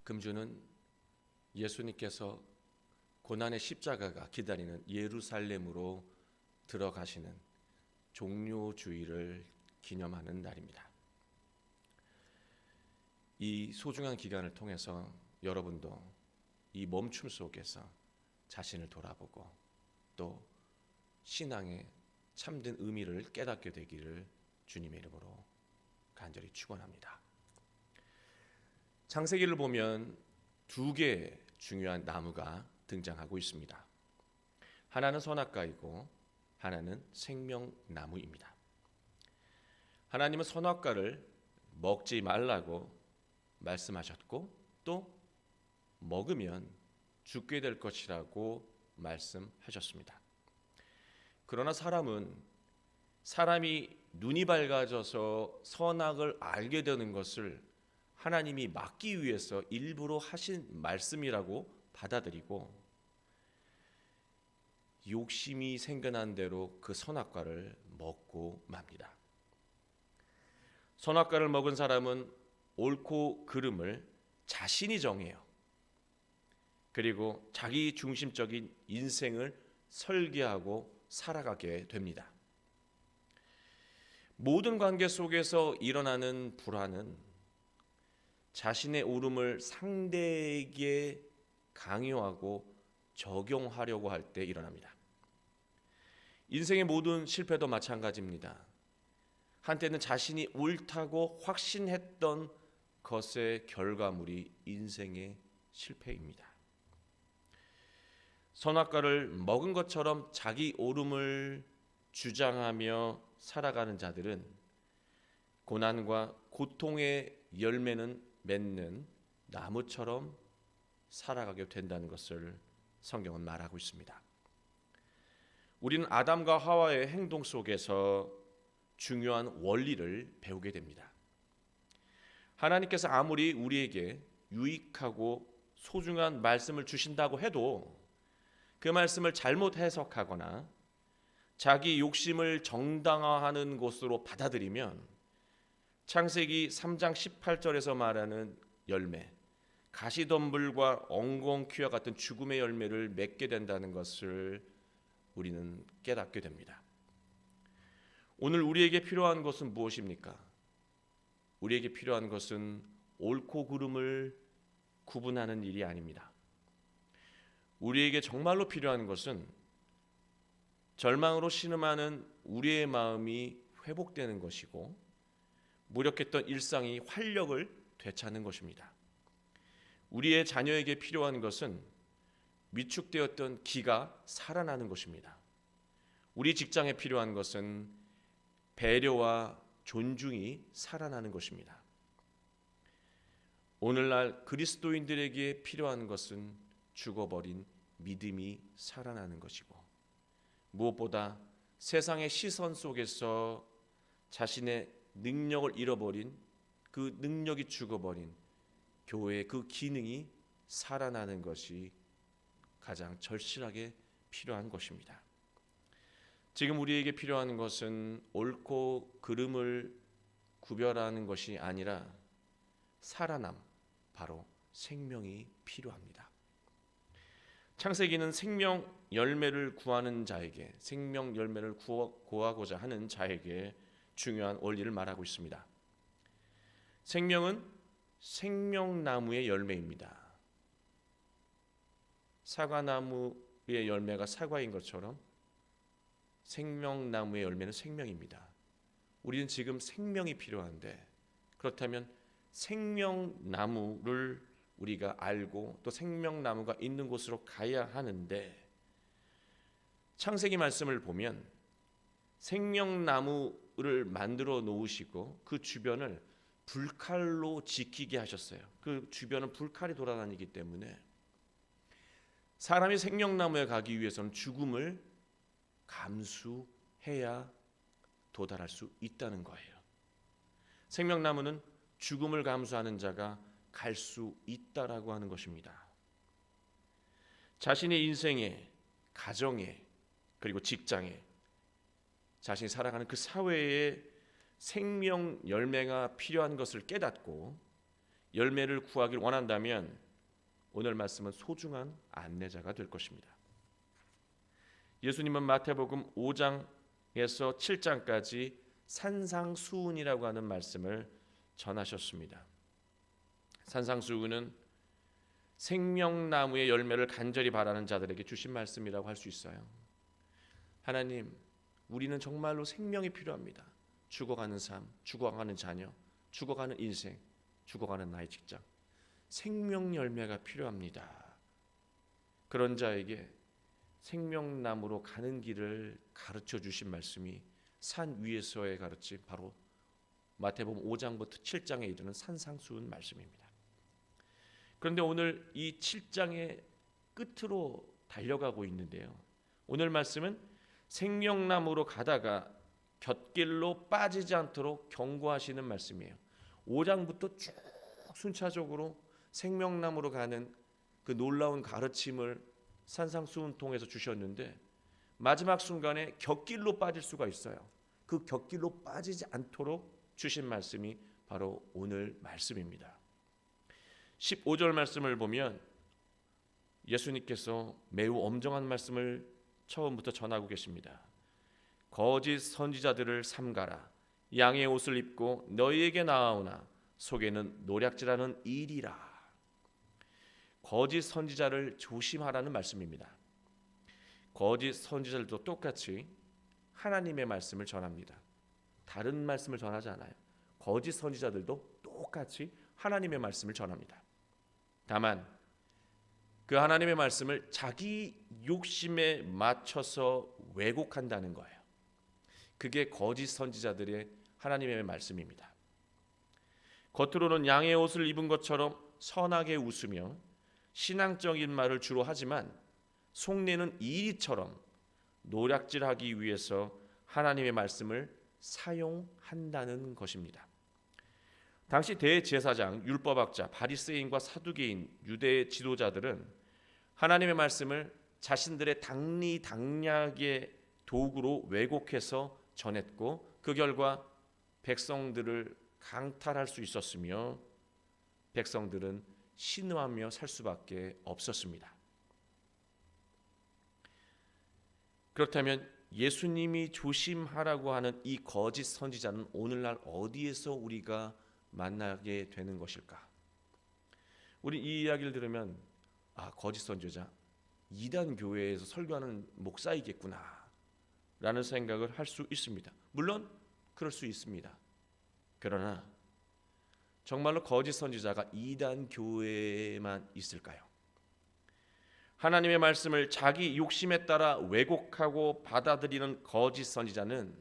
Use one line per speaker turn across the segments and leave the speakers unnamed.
금주는 예수님께서 고난의 십자가가 기다리는 예루살렘으로 들어가시는 종료주일을 기념하는 날입니다. 이 소중한 기간을 통해서 여러분도 이 멈춤 속에서 자신을 돌아보고 또 신앙의 참된 의미를 깨닫게 되기를 주님의 이름으로 간절히 축원합니다. 창세기를 보면 두 개의 중요한 나무가 등장하고 있습니다. 하나는 선악과이고 하나는 생명나무입니다. 하나님은 선악과를 먹지 말라고 말씀하셨고 또 먹으면 죽게 될 것이라고 말씀하셨습니다. 그러나 사람이 눈이 밝아져서 선악을 알게 되는 것을 하나님이 막기 위해서 일부러 하신 말씀이라고 받아들이고 욕심이 생겨난 대로 그 선악과를 먹고 맙니다. 선악과를 먹은 사람은 옳고 그름을 자신이 정해요. 그리고 자기 중심적인 인생을 설계하고 살아가게 됩니다. 모든 관계 속에서 일어나는 불화는 자신의 옳음을 상대에게 강요하고 적용하려고 할 때 일어납니다. 인생의 모든 실패도 마찬가지입니다. 한때는 자신이 옳다고 확신했던 것의 결과물이 인생의 실패입니다. 선악과를 먹은 것처럼 자기 옳음을 주장하며 살아가는 자들은 고난과 고통의 열매는 맺는 나무처럼 살아가게 된다는 것을 성경은 말하고 있습니다. 우리는 아담과 하와의 행동 속에서 중요한 원리를 배우게 됩니다. 하나님께서 아무리 우리에게 유익하고 소중한 말씀을 주신다고 해도 그 말씀을 잘못 해석하거나 자기 욕심을 정당화하는 것으로 받아들이면 창세기 3장 18절에서 말하는 열매, 가시덤불과 엉겅퀴와 같은 죽음의 열매를 맺게 된다는 것을 우리는 깨닫게 됩니다. 오늘 우리에게 필요한 것은 무엇입니까? 우리에게 필요한 것은 옳고 그름을 구분하는 일이 아닙니다. 우리에게 정말로 필요한 것은 절망으로 신음하는 우리의 마음이 회복되는 것이고 무력했던 일상이 활력을 되찾는 것입니다. 우리의 자녀에게 필요한 것은 위축되었던 기가 살아나는 것입니다. 우리 직장에 필요한 것은 배려와 존중이 살아나는 것입니다. 오늘날 그리스도인들에게 필요한 것은 죽어버린 믿음이 살아나는 것이고 무엇보다 세상의 시선 속에서 자신의 능력을 잃어버린 그 능력이 죽어버린 교회의 그 기능이 살아나는 것이 가장 절실하게 필요한 것입니다. 지금 우리에게 필요한 것은 옳고 그름을 구별하는 것이 아니라 살아남, 바로 생명이 필요합니다. 창세기는 생명 열매를 구하는 자에게, 생명 열매를 구하고자 하는 자에게 중요한 원리를 말하고 있습니다. 생명은 생명나무의 열매입니다. 사과나무의 열매가 사과인 것처럼 생명나무의 열매는 생명입니다. 우리는 지금 생명이 필요한데 그렇다면 생명나무를 우리가 알고 또 생명나무가 있는 곳으로 가야 하는데 창세기 말씀을 보면 생명나무를 만들어 놓으시고 그 주변을 불칼로 지키게 하셨어요. 그 주변은 불칼이 돌아다니기 때문에 사람이 생명나무에 가기 위해서는 죽음을 감수해야 도달할 수 있다는 거예요. 생명나무는 죽음을 감수하는 자가 갈 수 있다라고 하는 것입니다. 자신의 인생에, 가정에, 그리고 직장에, 자신이 살아가는 그 사회에 생명 열매가 필요한 것을 깨닫고 열매를 구하길 원한다면 오늘 말씀은 소중한 안내자가 될 것입니다. 예수님은 마태복음 5장에서 7장까지 산상수훈이라고 하는 말씀을 전하셨습니다. 산상수훈은 생명나무의 열매를 간절히 바라는 자들에게 주신 말씀이라고 할 수 있어요. 하나님, 우리는 정말로 생명이 필요합니다. 죽어가는 삶, 죽어가는 자녀, 죽어가는 인생, 죽어가는 나의 직장, 생명 열매가 필요합니다. 그런 자에게 생명나무로 가는 길을 가르쳐 주신 말씀이 산 위에서의 가르침, 바로 마태복음 5장부터 7장에 이르는 산상수훈 말씀입니다. 그런데 오늘 이 7장의 끝으로 달려가고 있는데요, 오늘 말씀은 생명나무로 가다가 곁길로 빠지지 않도록 경고하시는 말씀이에요. 5장부터 쭉 순차적으로 생명나무로 가는 그 놀라운 가르침을 산상수훈 통해서 주셨는데, 마지막 순간에 곁길로 빠질 수가 있어요. 그 곁길로 빠지지 않도록 주신 말씀이 바로 오늘 말씀입니다. 15절 말씀을 보면 예수님께서 매우 엄정한 말씀을 처음부터 전하고 계십니다. 거짓 선지자들을 삼가라. 양의 옷을 입고 너희에게 나아오나 속에는 노략질하는 일이라. 거짓 선지자를 조심하라는 말씀입니다. 거짓 선지자들도 똑같이 하나님의 말씀을 전합니다. 다른 말씀을 전하지 않아요. 거짓 선지자들도 똑같이 하나님의 말씀을 전합니다. 다만 그 하나님의 말씀을 자기 욕심에 맞춰서 왜곡한다는 거예요. 그게 거짓 선지자들의 하나님의 말씀입니다. 겉으로는 양의 옷을 입은 것처럼 선하게 웃으며 신앙적인 말을 주로 하지만 속내는 이리처럼 노략질하기 위해서 하나님의 말씀을 사용한다는 것입니다. 당시 대제사장, 율법학자, 바리새인과 사두개인, 유대 지도자들은 하나님의 말씀을 자신들의 당리당략의 도구로 왜곡해서 전했고, 그 결과 백성들을 강탈할 수 있었으며 백성들은 신음하며 살 수밖에 없었습니다. 그렇다면 예수님이 조심하라고 하는 이 거짓 선지자는 오늘날 어디에서 우리가 만나게 되는 것일까? 우리 이 이야기를 들으면 거짓 선지자, 이단 교회에서 설교하는 목사이겠구나 라는 생각을 할 수 있습니다. 물론 그럴 수 있습니다. 그러나 정말로 거짓 선지자가 이단 교회에만 있을까요? 하나님의 말씀을 자기 욕심에 따라 왜곡하고 받아들이는 거짓 선지자는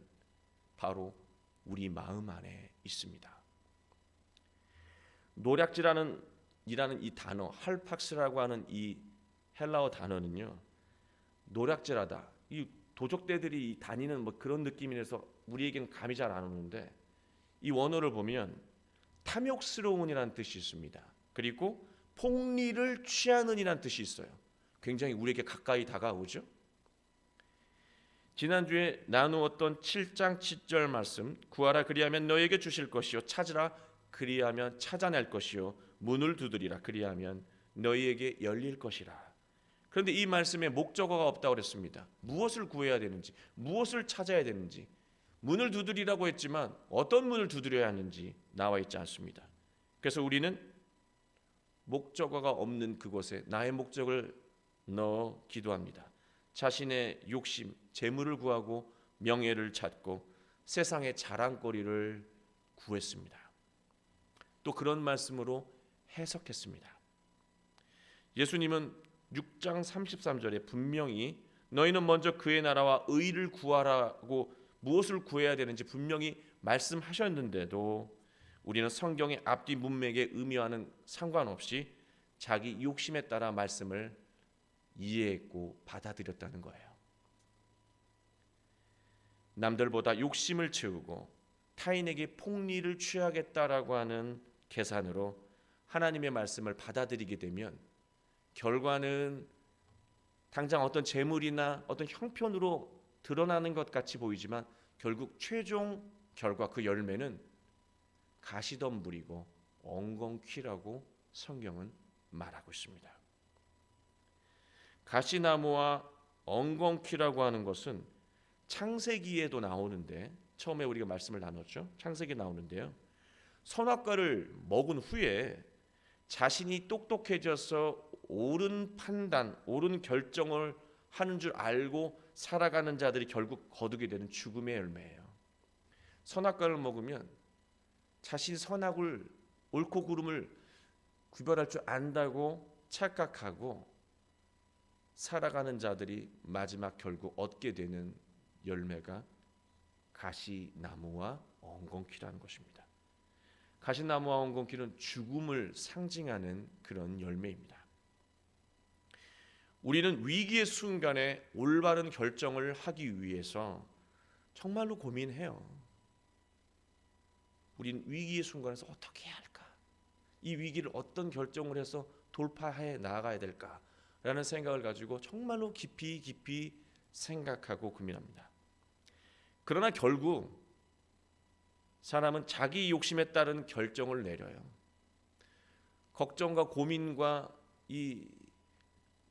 바로 우리 마음 안에 있습니다. 노략질하는 이라는 이 단어, 할팍스라고 하는 이 헬라어 단어는요, 노략질하다, 이 도적대들이 다니는 뭐 그런 느낌이라서 우리에게는 감이 잘 안 오는데, 이 원어를 보면 탐욕스러운이라는 뜻이 있습니다. 그리고 폭리를 취하는 이라는 뜻이 있어요. 굉장히 우리에게 가까이 다가오죠. 지난주에 나누었던 7장 7절 말씀, 구하라 그리하면 너에게 주실 것이요, 찾으라 그리하면 찾아낼 것이요, 문을 두드리라 그리하면 너희에게 열릴 것이라. 그런데 이 말씀에 목적어가 없다고 그랬습니다. 무엇을 구해야 되는지, 무엇을 찾아야 되는지, 문을 두드리라고 했지만 어떤 문을 두드려야 하는지 나와 있지 않습니다. 그래서 우리는 목적어가 없는 그곳에 나의 목적을 넣어 기도합니다. 자신의 욕심, 재물을 구하고 명예를 찾고 세상의 자랑거리를 구했습니다. 또 그런 말씀으로 해석했습니다. 예수님은 6장 33절에 분명히 너희는 먼저 그의 나라와 의를 구하라고 무엇을 구해야 되는지 분명히 말씀하셨는데도 우리는 성경의 앞뒤 문맥에 의미와는 상관없이 자기 욕심에 따라 말씀을 이해했고 받아들였다는 거예요. 남들보다 욕심을 채우고 타인에게 폭리를 취하겠다라고 하는 계산으로 하나님의 말씀을 받아들이게 되면 결과는 당장 어떤 재물이나 어떤 형편으로 드러나는 것 같이 보이지만, 결국 최종 결과, 그 열매는 가시덤불이고 엉겅퀴라고 성경은 말하고 있습니다. 가시나무와 엉겅퀴라고 하는 것은 창세기에도 나오는데, 처음에 우리가 말씀을 나눴죠. 창세기에 나오는데요. 선악과를 먹은 후에 자신이 똑똑해져서 옳은 판단, 옳은 결정을 하는 줄 알고 살아가는 자들이 결국 거두게 되는 죽음의 열매예요. 선악과를 먹으면 자신 선악을, 옳고 그름을 구별할 줄 안다고 착각하고 살아가는 자들이 마지막 결국 얻게 되는 열매가 가시나무와 엉겅퀴라는 것입니다. 가시나무와 엉겅퀴는 죽음을 상징하는 그런 열매입니다. 우리는 위기의 순간에 올바른 결정을 하기 위해서 정말로 고민해요. 우리는 위기의 순간에서 어떻게 해야 할까? 이 위기를 어떤 결정을 해서 돌파해 나아가야 될까라는 생각을 가지고 정말로 깊이 생각하고 고민합니다. 그러나 결국 사람은 자기 욕심에 따른 결정을 내려요. 걱정과 고민과 이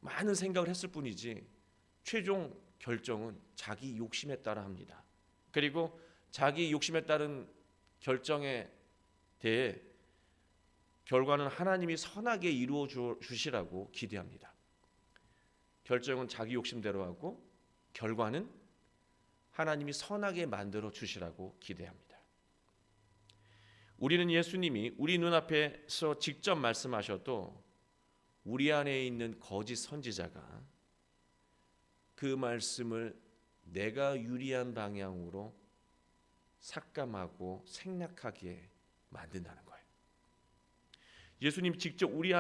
많은 생각을 했을 뿐이지 최종 결정은 자기 욕심에 따라 합니다. 그리고 자기 욕심에 따른 결정에 대해 결과는 하나님이 선하게 이루어 주시라고 기대합니다. 결정은 자기 욕심대로 하고 결과는 하나님이 선하게 만들어 주시라고 기대합니다. 우리는 예수님이 우리 눈앞에서 직접 말씀하셔도 우리 안에 있는 거짓 선지자가 그 말씀을 내가 유리한 방향으로 삭감하고 생략하게 만든다는 거예요. 예수님 직접 우리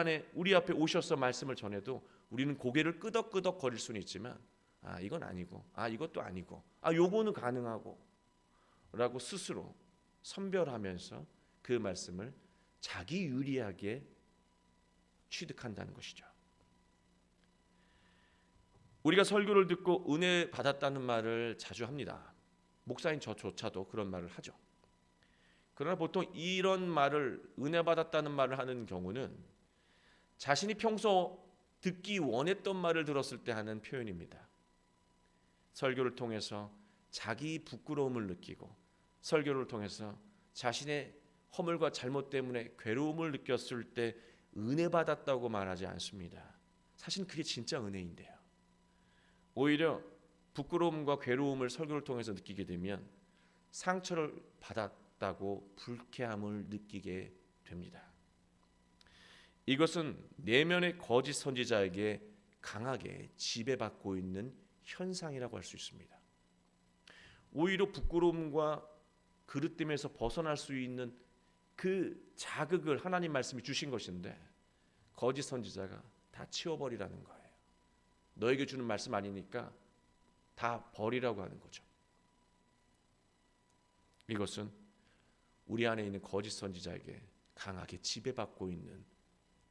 앞에 오셔서 말씀을 전해도 우리는 고개를 끄덕끄덕 거릴 수는 있지만 이건 아니고 이것도 아니고 요거는 가능하고 라고 스스로 선별하면서 그 말씀을 자기 유리하게 취득한다는 것이죠. 우리가 설교를 듣고 은혜 받았다는 말을 자주 합니다. 목사인 저조차도 그런 말을 하죠. 그러나 보통 이런 말을, 은혜 받았다는 말을 하는 경우는 자신이 평소 듣기 원했던 말을 들었을 때 하는 표현입니다. 설교를 통해서 자기 부끄러움을 느끼고 설교를 통해서 자신의 허물과 잘못 때문에 괴로움을 느꼈을 때 은혜 받았다고 말하지 않습니다. 사실 그게 진짜 은혜인데요. 오히려 부끄러움과 괴로움을 설교를 통해서 느끼게 되면 상처를 받았다고 불쾌함을 느끼게 됩니다. 이것은 내면의 거짓 선지자에게 강하게 지배받고 있는 현상이라고 할 수 있습니다. 오히려 부끄러움과 그릇됨에서 벗어날 수 있는 그 자극을 하나님 말씀이 주신 것인데 거짓 선지자가 다 치워버리라는 거예요. 너에게 주는 말씀 아니니까 다 버리라고 하는 거죠. 이것은 우리 안에 있는 거짓 선지자에게 강하게 지배받고 있는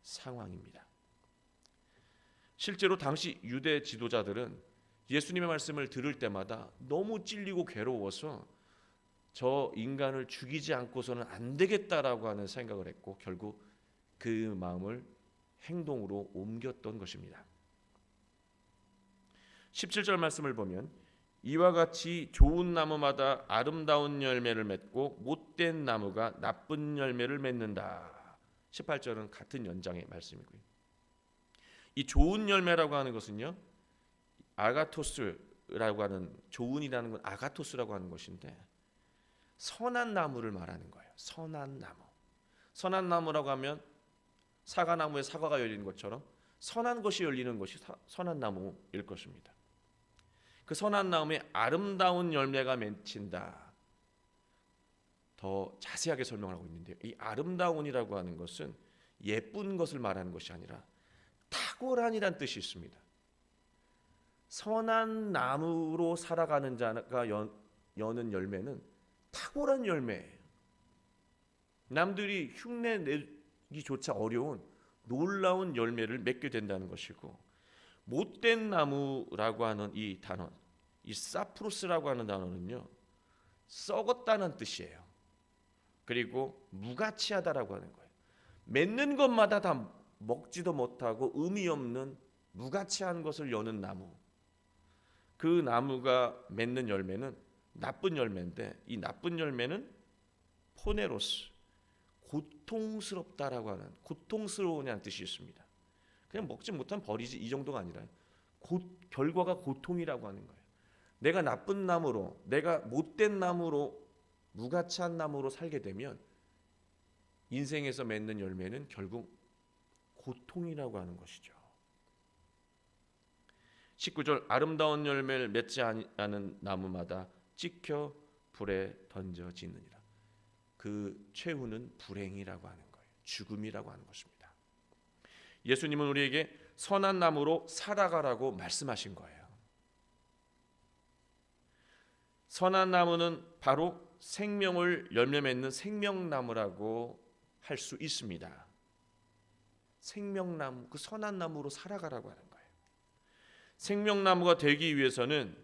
상황입니다. 실제로 당시 유대 지도자들은 예수님의 말씀을 들을 때마다 너무 찔리고 괴로워서 저 인간을 죽이지 않고서는 안 되겠다라고 하는 생각을 했고 결국 그 마음을 행동으로 옮겼던 것입니다. 17절 말씀을 보면 이와 같이 좋은 나무마다 아름다운 열매를 맺고 못된 나무가 나쁜 열매를 맺는다. 18절은 같은 연장의 말씀이고요. 이 좋은 열매라고 하는 것은요, 아가토스라고 하는, 좋은이라는 건 아가토스라고 하는 것인데 선한 나무를 말하는 거예요. 선한 나무. 선한 나무라고 하면 사과나무에 사과가 열리는 것처럼 선한 것이 열리는 것이 선한 나무일 것입니다. 그 선한 나무에 아름다운 열매가 맺힌다. 더 자세하게 설명을 하고 있는데요. 이 아름다운이라고 하는 것은 예쁜 것을 말하는 것이 아니라 탁월한이란 뜻이 있습니다. 선한 나무로 살아가는 자가 여는 열매는 탁월한 열매예요. 남들이 흉내내기조차 어려운 놀라운 열매를 맺게 된다는 것이고, 못된 나무라고 하는 이 단어, 이 사프루스라고 하는 단어는요, 썩었다는 뜻이에요. 그리고 무가치하다라고 하는 거예요. 맺는 것마다 다 먹지도 못하고 의미 없는 무가치한 것을 여는 나무. 그 나무가 맺는 열매는 나쁜 열매인데, 이 나쁜 열매는 포네로스, 고통스럽다라고 하는, 고통스러우냐는 뜻이 있습니다. 그냥 먹지 못하면 버리지, 이 정도가 아니라 결과가 고통이라고 하는 거예요. 내가 나쁜 나무로, 내가 못된 나무로, 무가치한 나무로 살게 되면 인생에서 맺는 열매는 결국 고통이라고 하는 것이죠. 19절, 아름다운 열매를 맺지 않은 나무마다 찍혀 불에 던져지느니라. 그 최후는 불행이라고 하는 거예요. 죽음이라고 하는 것입니다. 예수님은 우리에게 선한 나무로 살아가라고 말씀하신 거예요. 선한 나무는 바로 생명을 열매 맺는 생명나무라고 할 수 있습니다. 생명나무, 그 선한 나무로 살아가라고 하는 거예요. 생명나무가 되기 위해서는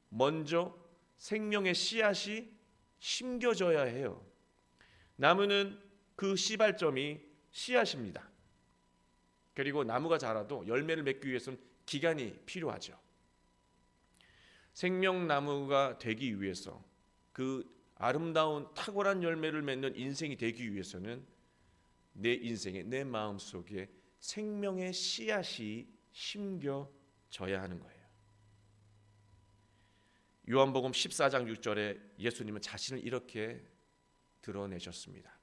먼저 생명의 씨앗이 심겨져야 해요. 나무는 그 시발점이 씨앗입니다. 그리고 나무가 자라도 열매를 맺기 위해서는 기간이 필요하죠. 생명나무가 되기 위해서, 그 아름다운 탁월한 열매를 맺는 인생이 되기 위해서는 내 인생에, 내 마음속에 생명의 씨앗이 심겨져야 하는 거예요. 요한복음 14장 6절에 예수님은 자신을 이렇게 드러내셨습니다.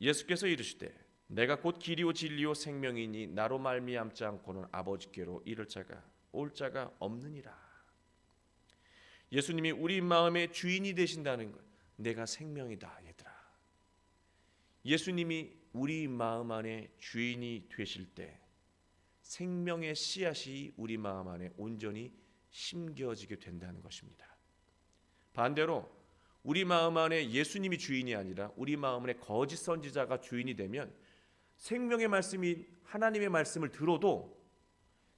예수께서 이르시되 내가 곧 길이요 진리요 생명이니 나로 말미암지 않고는 아버지께로 이를 자가 올 자가 없느니라. 예수님이 우리 마음의 주인이 되신다는 것. 내가 생명이다, 얘들아. 예수님이 우리 마음 안에 주인이 되실 때 생명의 씨앗이 우리 마음 안에 온전히 심겨지게 된다는 것입니다. 반대로 우리 마음 안에 예수님이 주인이 아니라 우리 마음 안에 거짓 선지자가 주인이 되면 생명의 말씀이, 하나님의 말씀을 들어도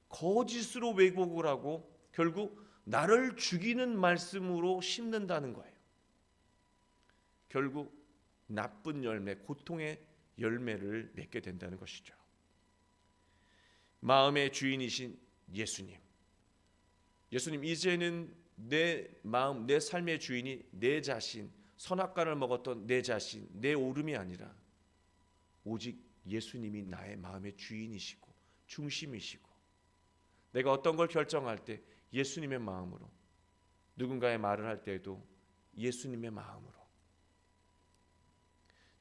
거짓으로 왜곡을 하고 결국 나를 죽이는 말씀으로 심는다는 거예요. 결국 나쁜 열매, 고통의 열매를 맺게 된다는 것이죠. 마음의 주인이신 예수님, 이제는 내 마음, 내 삶의 주인이 내 자신, 선악과를 먹었던 내 자신, 내 오름이 아니라 오직 예수님이 나의 마음의 주인이시고 중심이시고, 내가 어떤 걸 결정할 때 예수님의 마음으로, 누군가의 말을 할 때에도 예수님의 마음으로,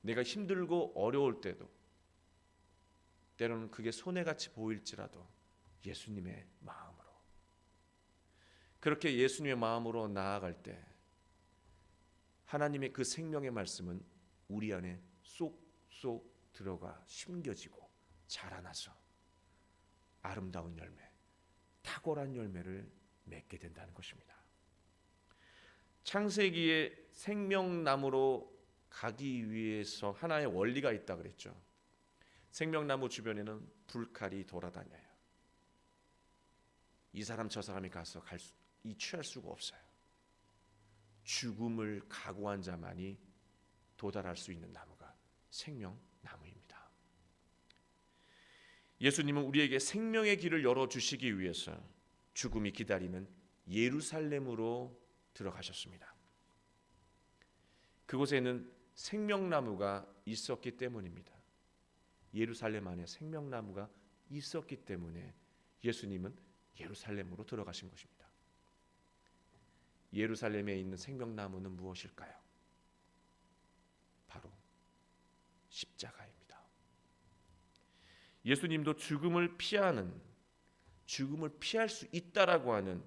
내가 힘들고 어려울 때도 때로는 그게 손해같이 보일지라도 예수님의 마음으로, 그렇게 예수님의 마음으로 나아갈 때 하나님의 그 생명의 말씀은 우리 안에 쏙쏙 들어가 심겨지고 자라나서 아름다운 열매, 탁월한 열매를 맺게 된다는 것입니다. 창세기에 생명나무로 가기 위해서 하나의 원리가 있다 그랬죠. 생명나무 주변에는 불칼이 돌아다녀요. 이 사람 저 사람이 가서 취할 수가 없어요. 죽음을 각오한 자만이 도달할 수 있는 나무가 생명나무입니다. 예수님은 우리에게 생명의 길을 열어주시기 위해서 죽음이 기다리는 예루살렘으로 들어가셨습니다. 그곳에는 생명나무가 있었기 때문입니다. 예루살렘 안에 생명나무가 있었기 때문에 예수님은 예루살렘으로 들어가신 것입니다. 예루살렘에 있는 생명나무는 무엇일까요? 바로 십자가입니다. 예수님도 죽음을 피할 수 있다라고 하는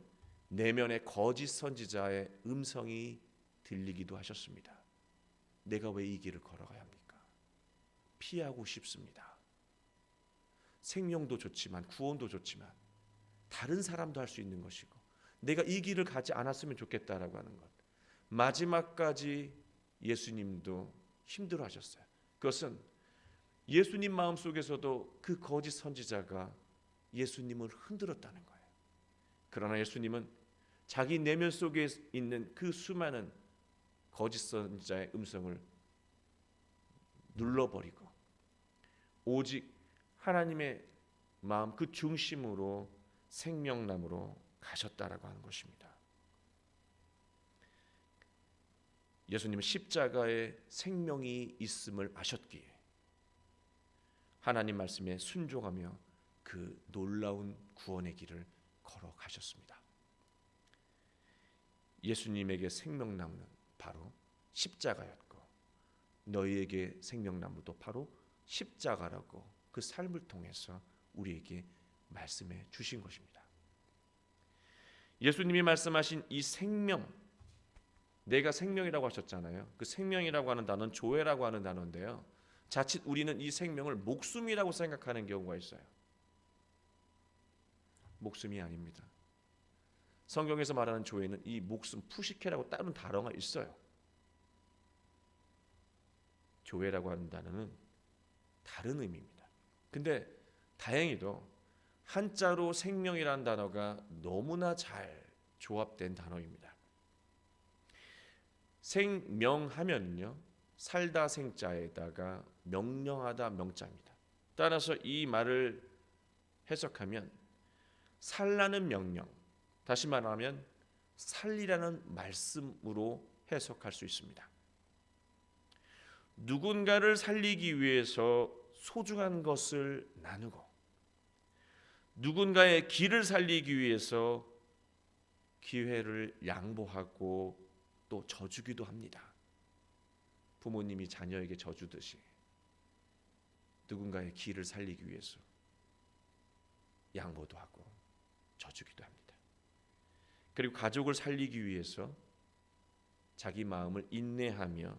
내면의 거짓 선지자의 음성이 들리기도 하셨습니다. 내가 왜 이 길을 걸어가야 합니까? 피하고 싶습니다. 생명도 좋지만, 구원도 좋지만 다른 사람도 할 수 있는 것이고, 내가 이 길을 가지 않았으면 좋겠다라고 하는 것. 마지막까지 예수님도 힘들어하셨어요. 그것은 예수님 마음속에서도 그 거짓 선지자가 예수님을 흔들었다는 거예요. 그러나 예수님은 자기 내면 속에 있는 그 수많은 거짓 선지자의 음성을 눌러버리고 오직 하나님의 마음 그 중심으로 생명나무로 가셨다라고 하는 것입니다. 예수님은 십자가에 생명이 있음을 아셨기에 하나님 말씀에 순종하며 그 놀라운 구원의 길을 걸어가셨습니다. 예수님에게 생명나무는 바로 십자가였고 너희에게 생명나무도 바로 십자가라고 그 삶을 통해서 우리에게 말씀해 주신 것입니다. 예수님이 말씀하신 이 생명, 내가 생명이라고 하셨잖아요. 그 생명이라고 하는 단어는 조회라고 하는 단어인데요. 자칫 우리는 이 생명을 목숨이라고 생각하는 경우가 있어요. 목숨이 아닙니다. 성경에서 말하는 조회는 이 목숨, 푸시케라고 다른 단어가 있어요. 조회라고 하는 단어는 다른 의미입니다. 근데 다행히도 한자로 생명이라는 단어가 너무나 잘 조합된 단어입니다. 생명하면요, 살다 생자에다가 명령하다 명자입니다. 따라서 이 말을 해석하면 살라는 명령, 다시 말하면 살리라는 말씀으로 해석할 수 있습니다. 누군가를 살리기 위해서 소중한 것을 나누고 누군가의 길을 살리기 위해서 기회를 양보하고 또 져주기도 합니다. 부모님이 자녀에게 져주듯이 누군가의 길을 살리기 위해서 양보도 하고 져주기도 합니다. 그리고 가족을 살리기 위해서 자기 마음을 인내하며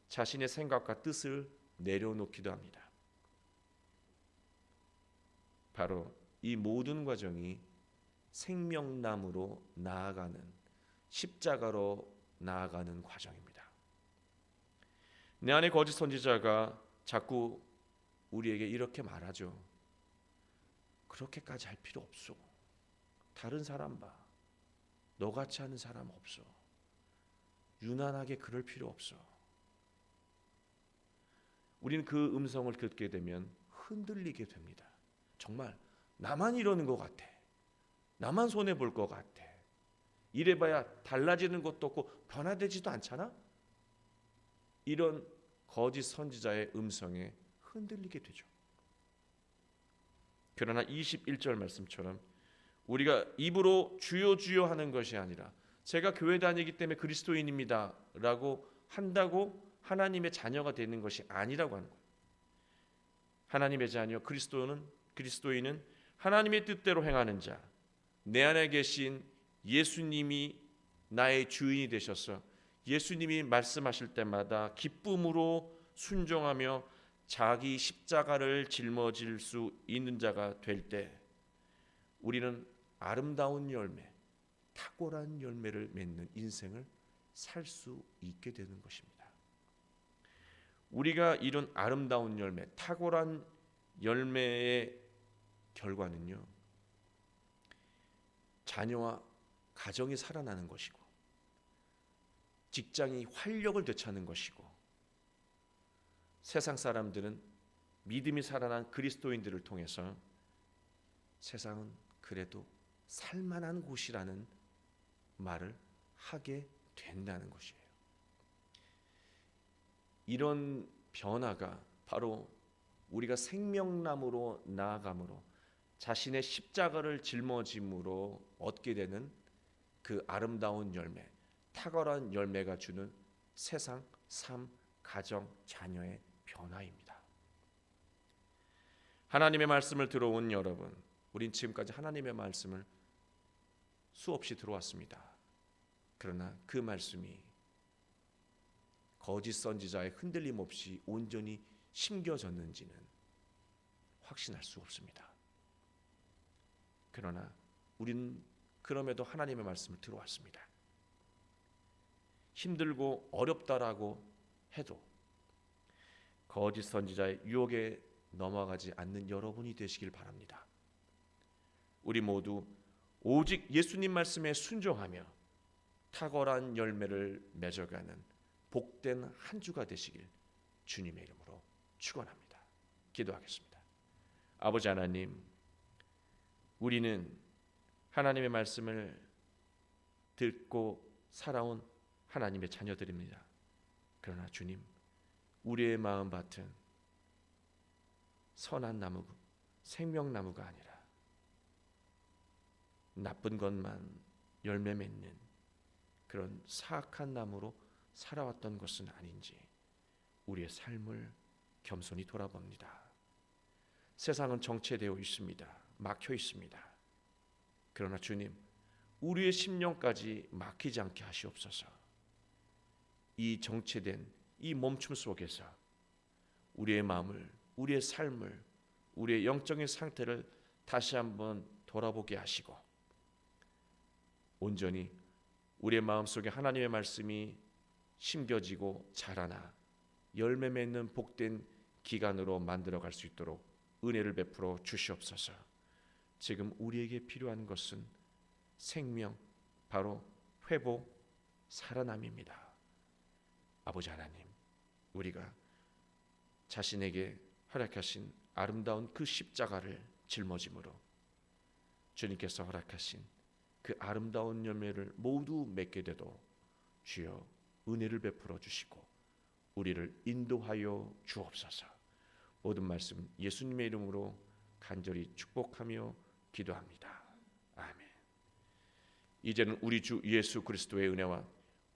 자신의 생각과 뜻을 내려놓기도 합니다. 바로 이 모든 과정이 생명나무로 나아가는, 십자가로 나아가는 과정입니다. 내 안에 거짓 선지자가 자꾸 우리에게 이렇게 말하죠. 그렇게까지 할 필요 없어. 다른 사람 봐. 너같이 하는 사람 없어. 유난하게 그럴 필요 없어. 우리는 그 음성을 듣게 되면 흔들리게 됩니다. 정말 나만 이러는 것 같아. 나만 손해볼 것 같아. 이래봐야 달라지는 것도 없고 변화되지도 않잖아. 이런 거짓 선지자의 음성에 흔들리게 되죠. 그러나 21절 말씀처럼 우리가 입으로 주여 주여 하는 것이 아니라 제가 교회 다니기 때문에 그리스도인입니다 라고 한다고 하나님의 자녀가 되는 것이 아니라고 하는 거예요. 하나님의 자녀 그리스도인은 하나님의 뜻대로 행하는 자, 내 안에 계신 예수님이 나의 주인이 되셔서 예수님이 말씀하실 때마다 기쁨으로 순종하며 자기 십자가를 짊어질 수 있는 자가 될 때 우리는 아름다운 열매, 탁월한 열매를 맺는 인생을 살 수 있게 되는 것입니다. 우리가 이룬 아름다운 열매, 탁월한 열매의 결과는요, 자녀와 가정이 살아나는 것이고 직장이 활력을 되찾는 것이고 세상 사람들은 믿음이 살아난 그리스도인들을 통해서 세상은 그래도 살만한 곳이라는 말을 하게 된다는 것이에요. 이런 변화가 바로 우리가 생명나무로 나아감으로 자신의 십자가를 짊어짐으로 얻게 되는 그 아름다운 열매, 탁월한 열매가 주는 세상, 삶, 가정, 자녀의 변화입니다. 하나님의 말씀을 들어온 여러분, 우린 지금까지 하나님의 말씀을 수없이 들어왔습니다. 그러나 그 말씀이 거짓 선지자의 흔들림 없이 온전히 심겨졌는지는 확신할 수 없습니다. 그러나 우리는 그럼에도 하나님의 말씀을 들어왔습니다. 힘들고 어렵다라고 해도 거짓 선지자의 유혹에 넘어가지 않는 여러분이 되시길 바랍니다. 우리 모두 오직 예수님 말씀에 순종하며 탁월한 열매를 맺어가는 복된 한 주가 되시길 주님의 이름으로 축원합니다. 기도하겠습니다. 아버지 하나님, 우리는 하나님의 말씀을 듣고 살아온 하나님의 자녀들입니다. 그러나 주님, 우리의 마음밭은 선한 나무, 생명나무가 아니라 나쁜 것만 열매 맺는 그런 사악한 나무로 살아왔던 것은 아닌지 우리의 삶을 겸손히 돌아봅니다. 세상은 정체되어 있습니다. 막혀 있습니다. 그러나 주님, 우리의 심령까지 막히지 않게 하시옵소서. 이 정체된 이 멈춤 속에서 우리의 마음을, 우리의 삶을, 우리의 영적인 상태를 다시 한번 돌아보게 하시고 온전히 우리의 마음속에 하나님의 말씀이 심겨지고 자라나 열매 맺는 복된 기간으로 만들어갈 수 있도록 은혜를 베풀어 주시옵소서. 지금 우리에게 필요한 것은 생명, 바로 회복, 살아남입니다. 아버지 하나님, 우리가 자신에게 허락하신 아름다운 그 십자가를 짊어짐으로 주님께서 허락하신 그 아름다운 열매를 모두 맺게 되도록 주여 은혜를 베풀어 주시고 우리를 인도하여 주옵소서. 모든 말씀 예수님의 이름으로 간절히 축복하며 기도합니다. 아멘. 이제는 우리 주 예수 그리스도의 은혜와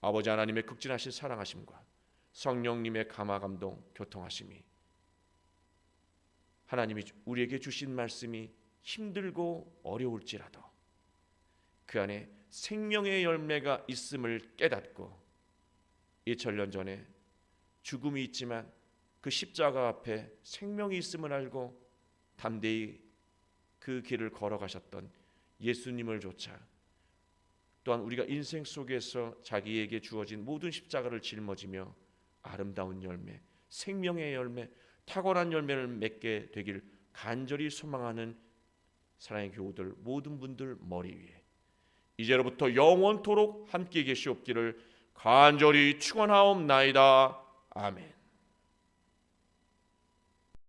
아버지 하나님의 극진하신 사랑하심과 성령님의 감화감동 교통하심이 하나님이 우리에게 주신 말씀이 힘들고 어려울지라도 그 안에 생명의 열매가 있음을 깨닫고 2000년 전에 죽음이 있지만 그 십자가 앞에 생명이 있음을 알고 담대히 그 길을 걸어가셨던 예수님을 조차 또한 우리가 인생 속에서 자기에게 주어진 모든 십자가를 짊어지며 아름다운 열매, 생명의 열매, 탁월한 열매를 맺게 되길 간절히 소망하는 사랑의 교우들 모든 분들 머리 위에 이제로부터 영원토록 함께 계시옵기를 간절히 축원하옵나이다. 아멘.